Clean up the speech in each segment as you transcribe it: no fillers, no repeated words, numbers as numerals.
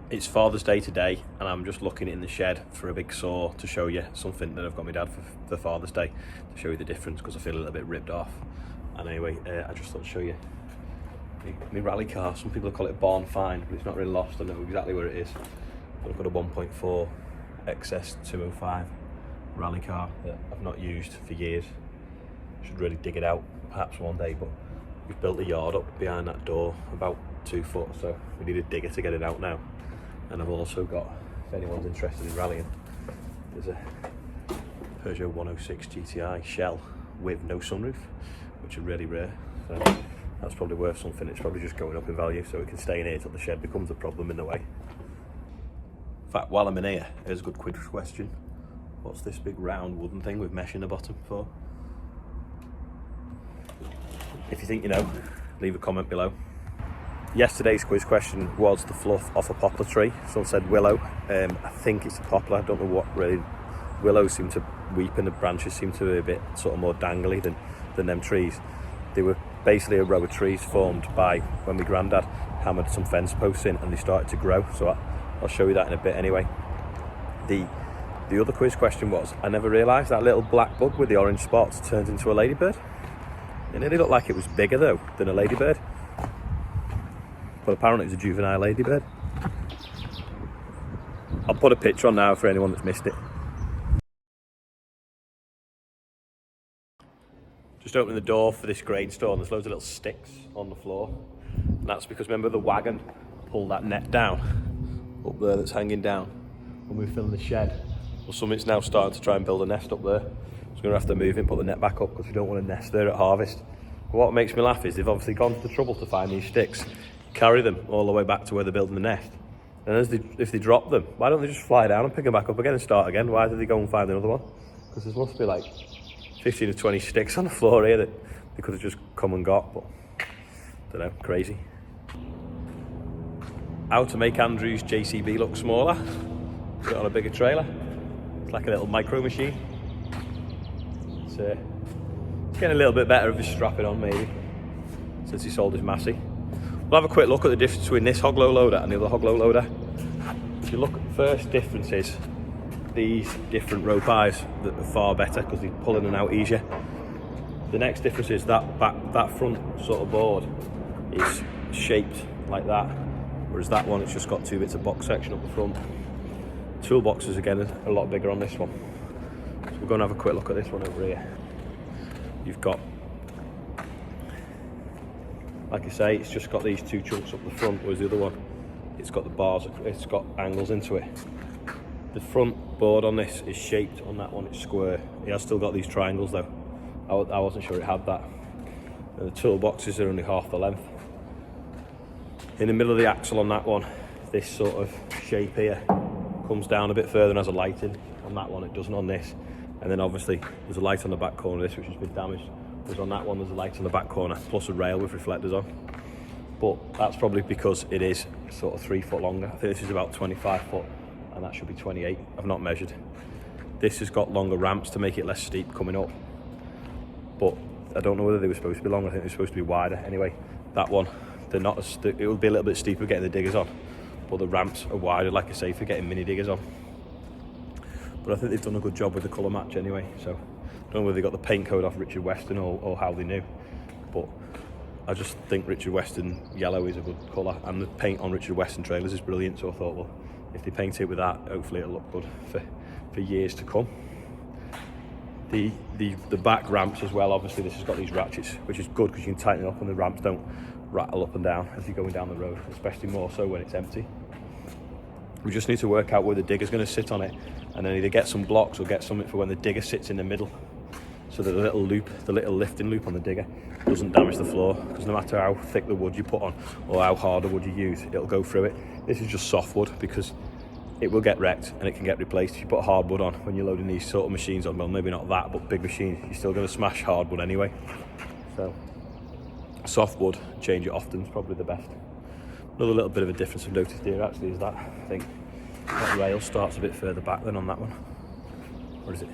It's Father's Day today, and I'm just looking in the shed for a big saw to show you something that I've got my dad for Father's Day, to show you the difference, because I feel a little bit ripped off. And anyway, I just thought to show you my rally car. Some people call it a barn find, but it's not really lost. I know exactly where it is. I've got a 1.4 XS 205 rally car that I've not used for years. Should really dig it out perhaps one day, but we've built a yard up behind that door about 2 foot, so we need a digger to get it out now. And I've also got, if anyone's interested in rallying, there's a Peugeot 106 GTI shell with no sunroof, which are really rare. So that's probably worth something. It's probably just going up in value, so it can stay in here till the shed becomes a problem in the way. In fact, while I'm in here, here's a good quiz question. What's this big round wooden thing with mesh in the bottom for? If you think you know, leave a comment below. Yesterday's quiz question was the fluff off a poplar tree. Someone said willow. I think it's a poplar. I don't know what really. Willows seem to weep and the branches seem to be a bit sort of more dangly than them trees. They were basically a row of trees formed by when my granddad hammered some fence posts in and they started to grow. So I'll show you that in a bit anyway. The other quiz question was, I never realised that little black bug with the orange spots turned into a ladybird. It nearly looked like it was bigger though than a ladybird. But apparently it's a juvenile ladybird. I'll put a picture on now for anyone that's missed it. Just opening the door for this grain store and there's loads of little sticks on the floor. And that's because, remember, the wagon pulled that net down up there that's hanging down when we were filling the shed. Well, something's now starting to try and build a nest up there. So we're going to have to move it and put the net back up because we don't want a nest there at harvest. But what makes me laugh is they've obviously gone to the trouble to find these sticks, carry them all the way back to where they're building the nest. And if they drop them, why don't they just fly down and pick them back up again and start again? Why did they go and find another one? Because there must be like 15 or 20 sticks on the floor here that they could have just come and got, but I don't know, crazy. How to make Andrew's JCB look smaller? Put it on a bigger trailer. It's like a little micro machine. It's getting a little bit better if he's strapping on maybe, since he sold his Massey. We'll have a quick look at the difference between this hog-low loader and the other hog-low loader. If you look at the first difference is these different rope eyes that are far better because they pull in and out easier. The next difference is that front sort of board is shaped like that, whereas that one, it's just got 2 bits of box section up the front. Toolboxes again are a lot bigger on this one. So we're going to have a quick look at this one over here. You've got, like I say, it's just got these 2 chunks up the front, whereas the other one, it's got the bars, it's got angles into it. The front board on this is shaped, on that one it's square. It has still got these triangles though. I wasn't sure it had that. And the toolboxes are only half the length. In the middle of the axle on that one, this sort of shape here comes down a bit further and has a light in. On that one it doesn't on this. And then obviously there's a light on the back corner of this which has been damaged. Whereas on that one there's a light on the back corner plus a rail with reflectors on. But that's probably because it is sort of 3 foot longer. I think this is about 25 foot and that should be 28. I've not measured. This has got longer ramps to make it less steep coming up. But I don't know whether they were supposed to be longer. I think they're supposed to be wider. Anyway, that one, they're not as it will be a little bit steeper getting the diggers on. But the ramps are wider, like I say, for getting mini diggers on. But I think they've done a good job with the colour match anyway. So I don't know whether they got the paint code off Richard Weston or how they knew. But I just think Richard Weston yellow is a good colour, and the paint on Richard Weston trailers is brilliant. So I thought, well, if they paint it with that, hopefully it'll look good for years to come. The back ramps as well, obviously this has got these ratchets, which is good because you can tighten it up and the ramps don't rattle up and down as you're going down the road, especially more so when it's empty. We just need to work out where the digger's going to sit on it, and then either get some blocks or get something for when the digger sits in the middle, so that the little loop, the little lifting loop on the digger doesn't damage the floor, because no matter how thick the wood you put on or how hard the wood you use, it'll go through it. This is just soft wood because it will get wrecked and it can get replaced. If you put hardwood on when you're loading these sort of machines on, well, maybe not that, but big machines, you're still going to smash hardwood anyway. So soft wood, change it often is probably the best. Another little bit of a difference I've noticed here actually is that I think that rail starts a bit further back than on that one. Or is it?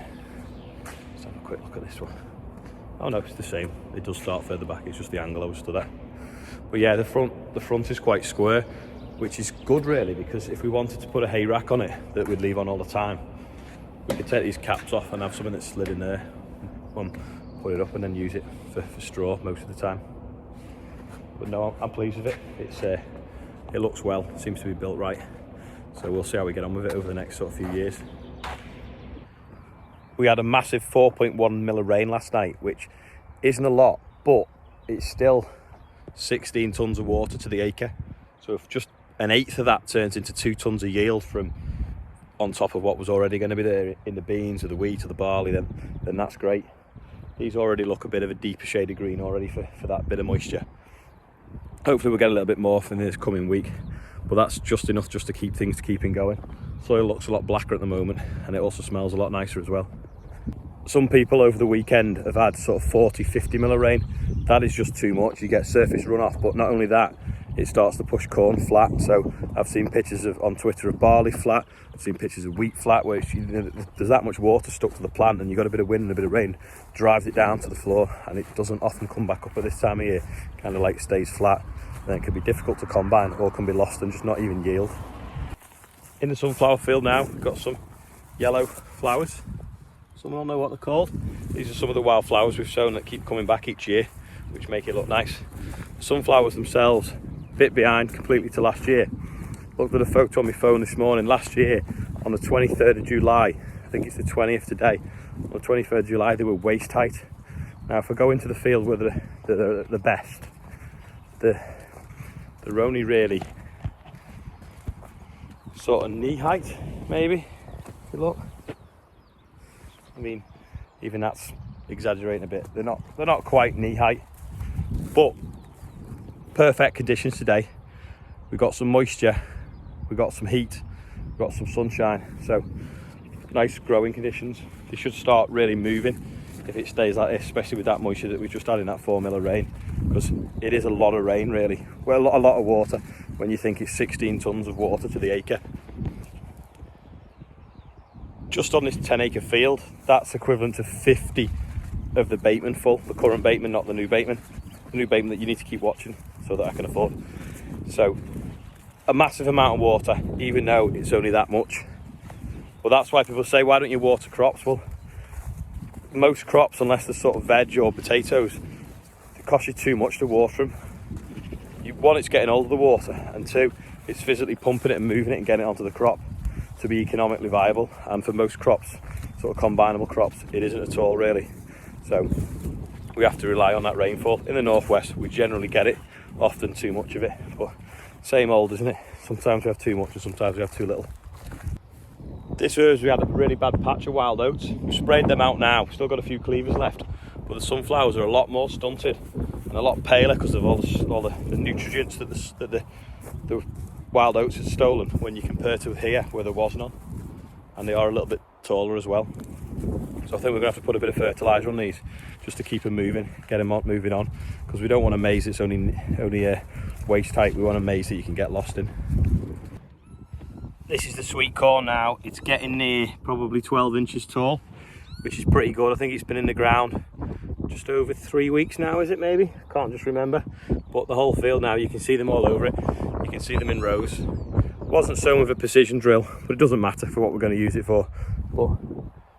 Let's have a quick look at this one. Oh no, it's the same. It does start further back, it's just the angle I was stood at. But yeah, the front is quite square, which is good really, because if we wanted to put a hay rack on it that we'd leave on all the time, we could take these caps off and have something that slid in there and put it up and then use it for straw most of the time. But no, I'm pleased with it. It looks well, seems to be built right. So we'll see how we get on with it over the next sort of few years. We had a massive 4.1 mil of rain last night, which isn't a lot, but it's still 16 tonnes of water to the acre. So if just an eighth of that turns into 2 tonnes of yield from on top of what was already going to be there in the beans or the wheat or the barley, then that's great. These already look a bit of a deeper shade of green already for that bit of moisture. Hopefully we'll get a little bit more from this coming week, but that's just enough just to keep things keeping going. Soil looks a lot blacker at the moment, and it also smells a lot nicer as well. Some people over the weekend have had sort of 40-50 mil of rain. That is just too much. You get surface runoff, but not only that, it starts to push corn flat. So I've seen pictures on Twitter of barley flat. I've seen pictures of wheat flat, where there's that much water stuck to the plant, and you've got a bit of wind and a bit of rain, drives it down to the floor, and it doesn't often come back up at this time of year. Kind of like stays flat. Then it can be difficult to combine, or can be lost and just not even yield. In the sunflower field now, we've got some yellow flowers. Someone will know what they're called. These are some of the wild flowers we've sown that keep coming back each year, which make it look nice. The sunflowers themselves, a bit behind completely to last year. Looked at a photo on my phone this morning. Last year, on the 23rd of July, I think it's the 20th today, on the 23rd of July, they were waist height. Now, if I go into the field where they're the best, they're only really sort of knee height, maybe, if you look. I mean, even that's exaggerating a bit. They're not quite knee height, but perfect conditions today. We've got some moisture, we've got some heat, we've got some sunshine, so nice growing conditions. They should start really moving if it stays like this, especially with that moisture that we just had in that 4 mil of rain, because it is a lot of rain really. Well, a lot of water when you think it's 16 tonnes of water to the acre. Just on this 10-acre field, that's equivalent to 50 of the Bateman full, the current Bateman, not the new Bateman. The new Bateman that you need to keep watching so that I can afford. So, a massive amount of water, even though it's only that much. Well, that's why people say, why don't you water crops? Well, most crops, unless they're sort of veg or potatoes, it costs you too much to water them. One, it's getting hold of the water, and two, it's physically pumping it and moving it and getting it onto the crop to be economically viable. And for most crops, sort of combinable crops, it isn't at all really. So we have to rely on that rainfall. In the northwest, we generally get it, often too much of it, but same old, isn't it? Sometimes we have too much and sometimes we have too little. This herbs, we had a really bad patch of wild oats. We've sprayed them out now. We've still got a few cleavers left, but the sunflowers are a lot more stunted and a lot paler because of all the nutrients that the wild oats had stolen when you compare to here where there was none. And they are a little bit taller as well. So I think we're going to have to put a bit of fertiliser on these just to keep them moving, get them moving on, because we don't want a maize that's only waist height. We want a maize that you can get lost in. This is the sweet corn now. It's getting near probably 12 inches tall, which is pretty good. I think it's been in the ground just over 3 weeks now, is it maybe? Can't just remember. But the whole field now, you can see them all over it. You can see them in rows. Wasn't sown with a precision drill, but it doesn't matter for what we're going to use it for. But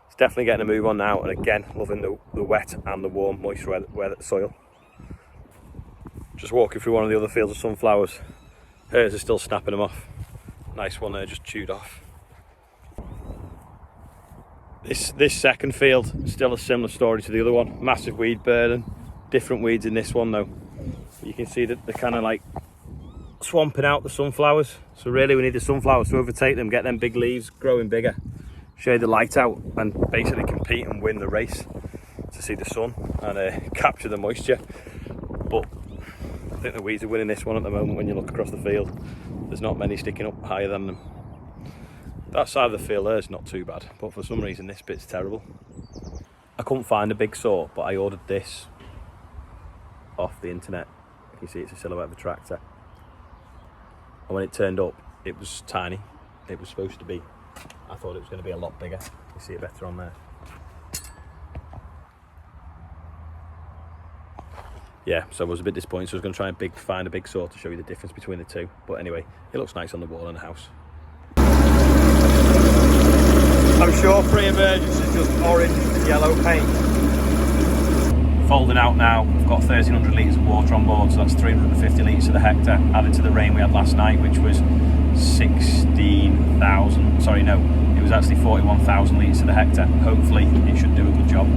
it's definitely getting a move on now, and again, loving the wet and the warm, moist weather soil. Just walking through one of the other fields of sunflowers. Hers are still snapping them off. Nice one there, just chewed off. This second field, still a similar story to the other one. Massive weed burden, different weeds in this one though. You can see that they're kind of like swamping out the sunflowers. So really we need the sunflowers to overtake them, get them big leaves growing bigger, shade the light out and basically compete and win the race to see the sun and capture the moisture. But I think the weeds are winning this one at the moment. When you look across the field, there's not many sticking up higher than them. That side of the field there is not too bad, but for some reason this bit's terrible. I couldn't find a big saw, but I ordered this off the internet. You can see it's a silhouette of a tractor. And when it turned up, it was tiny. It was supposed to be, I thought it was going to be a lot bigger. You see it better on there. yeah, so I was a bit disappointed. So I was going to try and find a big saw to show you the difference between the two. But anyway, it looks nice on the wall in the house. I'm sure pre-emergence is just orange and yellow paint. Folding out now, we've got 1,300 litres of water on board, so that's 350 litres to the hectare, added to the rain we had last night, which was 16,000, sorry no, it was actually 41,000 litres to the hectare. Hopefully it should do a good job.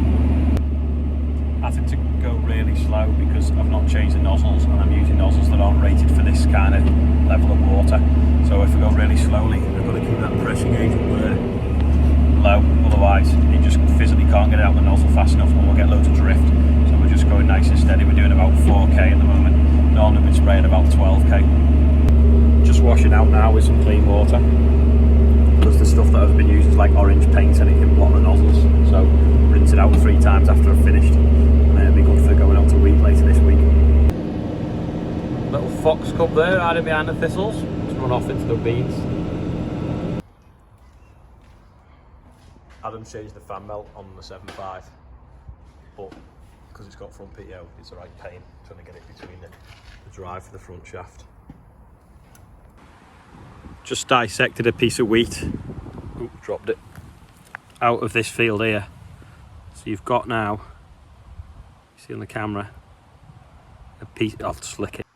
I think to go really slow because I've not changed the nozzles, and I'm using nozzles that aren't rated for this kind of level of water. So if we go really slowly, we've got to keep that pressure gauge up there low, otherwise it just physically can't get out the nozzle fast enough and we'll get loads of drift. So we're just going nice and steady. We're doing about 4k at the moment. Normally we've been spraying about 12k. Just washing out now with some clean water, because the stuff that I've been using is like orange paint and it can block the nozzles. So rinse it out 3 times after I've finished, and it'll be good for going on to wheat later this week. Little fox cub there hiding behind the thistles. Just run off into the beans. Adam's changed the fan belt on the 7.5, but because it's got front PTO, it's the right pain trying to get it between the drive for the front shaft. Just dissected a piece of wheat. Oop, dropped it out of this field here. So you've got now, you see on the camera, a piece. I'll have to slick it.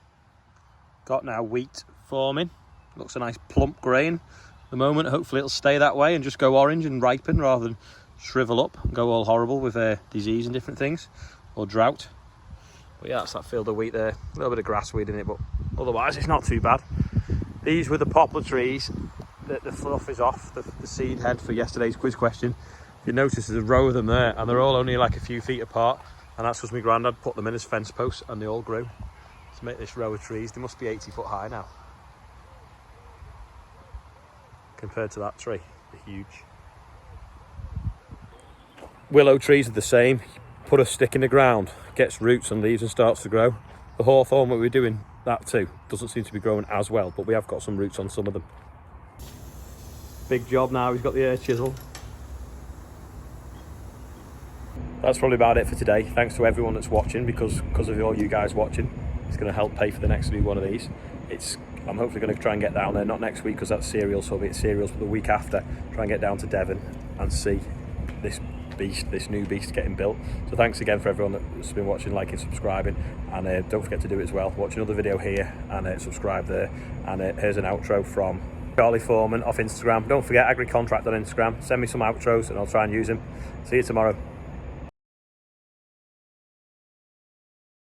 Got now wheat forming. Looks a nice plump grain at the moment. Hopefully it'll stay that way and just go orange and ripen rather than shrivel up and go all horrible with disease and different things, or drought. But yeah, that's that field of wheat there. A little bit of grass weed in it, but otherwise it's not too bad. These were the poplar trees that the fluff is off, the seed head for yesterday's quiz question. If you notice, there's a row of them there, and they're all only like a few feet apart, and that's because my granddad put them in as fence posts, and they all grew to make this row of trees. They must be 80 foot high now. Compared to that tree, they're huge. Willow trees are the same. Put a stick in the ground, gets roots and leaves and starts to grow. The hawthorn, what we're doing, that too, doesn't seem to be growing as well, but we have got some roots on some of them. Big job now, he's got the air chisel. That's probably about it for today. Thanks to everyone that's watching, because of all you guys watching, it's going to help pay for the next new one of these. I'm hopefully going to try and get down there, not next week because that's cereals, so it'll be cereals, but the week after, try and get down to Devon and see this new beast getting built. So thanks again for everyone that's been watching, liking, subscribing, and don't forget to do it as well. Watch another video here and subscribe there. And here's an outro from Charlie Foreman off Instagram. Don't forget, Agri Contract on Instagram. Send me some outros and I'll try and use them. See you tomorrow.